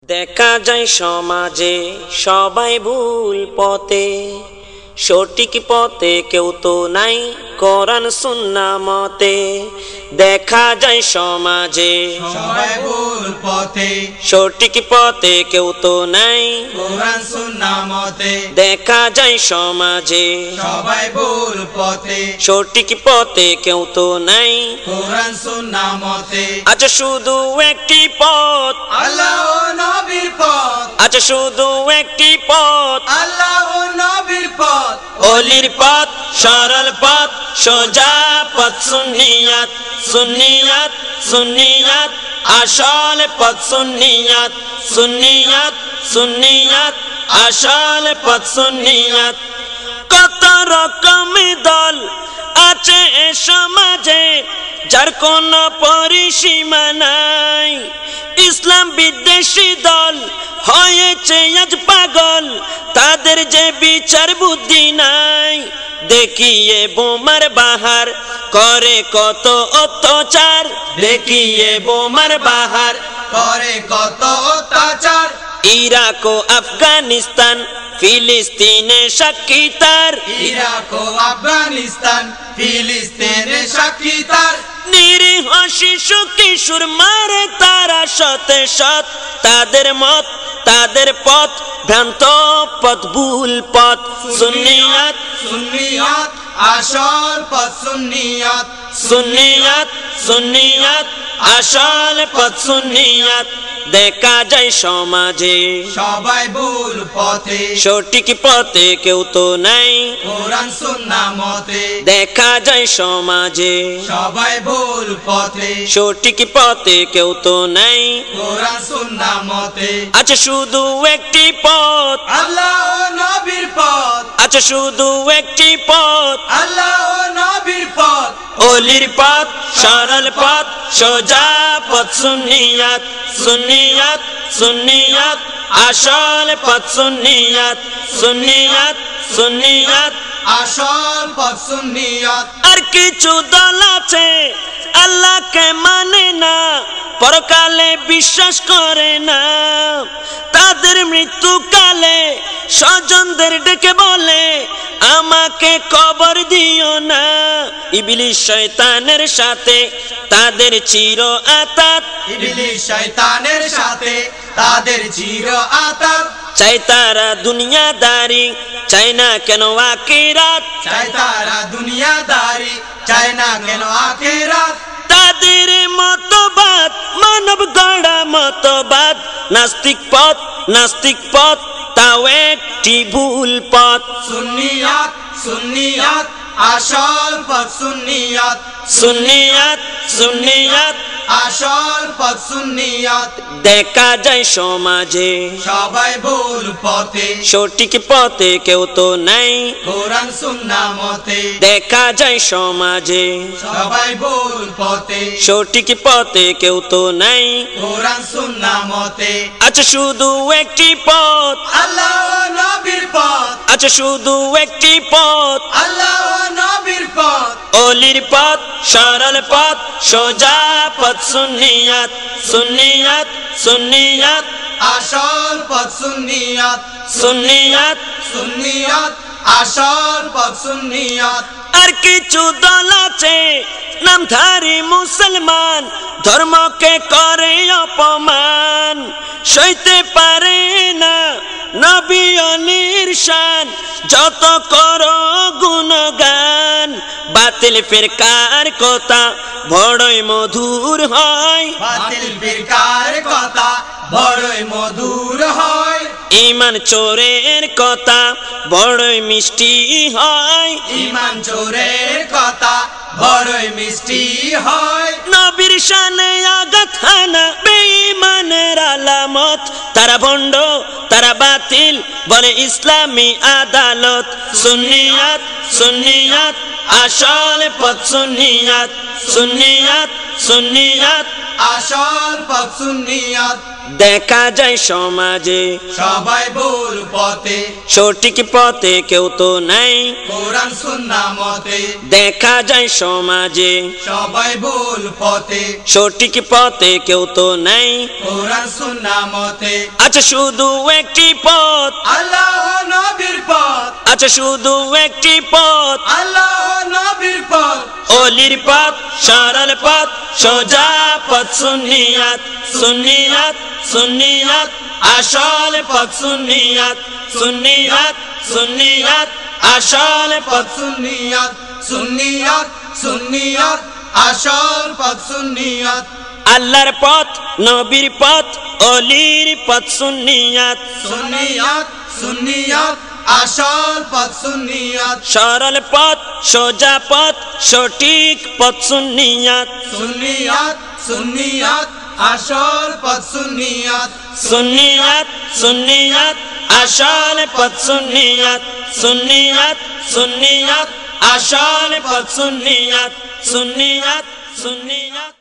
দেখা যায় সমাজে সবাই ভুল পথে, সঠিক পথে কেউ তো নাই কোরআন সুন্নাহ মতে। দেখা যায় সমাজে সবাই ভুল পথে, সঠিক পথে কেউ তো নাই কোরআন সুন্নাহ মতে। দেখা যায় সমাজে সবাই ভুল পথে, সঠিক পথে কেউ তো নাই কোরআন সুন্নাহ মতে। আজ শুধু একটি পথ, আল্লাহ ও নবীর পথ, আজ শুধু একটি পথ, আল্লাহ ও নবীর পথ, অলির পথ, সরল পথ, সোজা পথ, সুন্নিয়াত সুন্নিয়াত সুন্নিয়াত, আসল পথ সুন্নিয়াত সুন্নিয়াত সুন্নিয়াত, আসল পথ সুন্নিয়াত। কত রকম দল আছে এ সমাজে, যার কোনো পরিসীমা নাই। ইসলাম বিদ্বেষী দল হয়েছে আজ পাগল, তাদের যে বিচার বুদ্ধি নাই। দেখিয়ে বোমার বাহার করে কত অত্যাচার, দেখিয়ে বোমার বাহার করে কত অত্যাচার। ইরাক ও আফগানিস্তান, ফিলিস্তিনে সাক্ষী তার, ইরাক ও আফগানিস্তান, ফিলিস্তিনে সাক্ষী তার। নিরীহ শিশু কিশোর মারে তারা শতে শত, তাদের মত তাদের পথ ভ্রান্ত পথ, ভুল পথ। সুন্নিয়াত সুন্নিয়াত, আসল পথ সুন্নিয়াত। সুন্নিয়াত সুন্নিয়াত, আসল পথ সুন্নিয়াত। দেখা যায় সমাজে সবাই ভুল পথে, সঠিক পথে কেউ তো নাই কোরআন সুন্নাহ মতে। দেখা যায় সমাজে সবাই ভুল পথে, সঠিক পথে কেউ তো নাই কোরআন সুন্নাহ মতে। আছে শুধু একটি পথ, আল্লাহ ও নবীর পথ, আছে শুধু একটি পথ, আল্লাহ ও নবীর পথ, অলির পথ, সরল পথ, সোজা পথ, সুন্নিয়াত সুন্নিয়াত সুন্নিয়াত, আসল পথ সুন্নিয়াত সুন্নিয়াত সুন্নিয়াত। আসল পথ সুন্নিয়াত। আর কিছু দল আছে আল্লাহকে মানে না, পরকালে বিশ্বাস করে না। তাদের মৃত্যুকালে স্বজনদের ডেকে বলে, আমাকে কবর দিও না। ইবলিস শয়তানের সাথে তাদের চির আতাত, ইবলিস শয়তানের সাথে তাদের চির আতাত। চাই তারা দুনিয়াদারি, চাই না কেন আখিরাত। চাই তারা দুনিয়াদারি, চায় না কেন আখিরাত। তাদের মতবাদ মানব গড়া মতবাদ, নাস্তিক পথ নাস্তিক পথ, তাও একটি ভুল পথ। সুন্নিয়াত সুন্নিয়াত, আসল পথ সুন্নিয়াত। সুন্নিয়াত সুন্নিয়াত, আসল পথ সুন্নিয়াত। দেখা যায় সমাজে সবাই ভুল পথে, সঠিক পথে কেউ তো নাই কোরআন সুন্নাহ মতে। দেখা যায় সমাজে সবাই ভুল পথে, সঠিক পথে কেউ তো নাই কোরআন সুন্নাহ মতে। আছে শুধু একটি পথ, আল্লাহ ও নবীর পথ, আছে শুধু একটি পথ, আল্লাহ ও নবীর পথ, অলির পথ, সরল পথ, সোজা পথ, সুন্নিয়াত সুন্নিয়াত সুন্নিয়াত, আসল পথ সুন্নিয়াত। সুন্নিয়াত। সুন্নিয়াত, আসল পথ সুন্নিয়াত। আর কিছু দল আছে নামধারী মুসলমান, ধর্মকে করে অপমান। সইতে পারে না নবী অলির শান, যত করো গুণগান। বাতিল ফিরকার কথা বড়ই মধুর হয়, বাতিল ফিরকার কথা বড়ই মধুর হয়। ঈমান চোরের কথা বড়ই মিষ্টি হয়, ঈমান চোরের কথা বড়ই মিষ্টি হয়। নবীর শানে আঘাত হানা বেঈমানের আলামত। তারা ভণ্ড তারা বাতিল বলে ইসলামী আদালত। সুন্নিয়াত সুন্নিয়াত, আসল পথ সুন্নিয়াত সুন্নিয়াত সুন্নিয়াত, আসল পথ সুন্নিয়াত। দেখা যায় সমাজে সবাই ভুল পথে, সঠিক পথে কেউ তো নাই কোরআন সুন্নাহ মতে। দেখা যায় সমাজে সবাই ভুল পথে, সঠিক পথে কেউ তো নাই কোরআন সুন্নাহ সুন্নাহ মতে আচ্ছা শুধু একটি পথ আল্লাহ নবীর পথ আচ্ছা শুধু একটি পথ আল্লাহ নবীর পথ অলির পথ সরল পথ সোজা পথ সুন্নিয়াত সুন্নিয়াত সুন্নিয়াত আসল পথ সুন্নিয়াত সুন্নিয়াত সুন্নিয়াত আসল পথ সুন্নিয়াত সুন্নিয়াত সুন্নিয়াত আসল পথ সুন্নিয়াত আল্লাহর পথ নবীর পথ অলির পথ সুন্নিয়াত সুন্নিয়াত সুন্নিয়াত আসল পথ সুন্নিয়াত সরল পথ সোজা পথ সঠিক পথ সুন্নিয়াত সুন্নিয়াত সুন্নিয়াত আসল পথ সুন্নিয়াত সুন্নিয়াত সুন্নিয়াত আসল পথ সুন্নিয়াত সুন্নিয়াত সুন্নিয়াত আসল পথ সুন্নিয়াত সুন্নিয়াত সুন্নিয়াত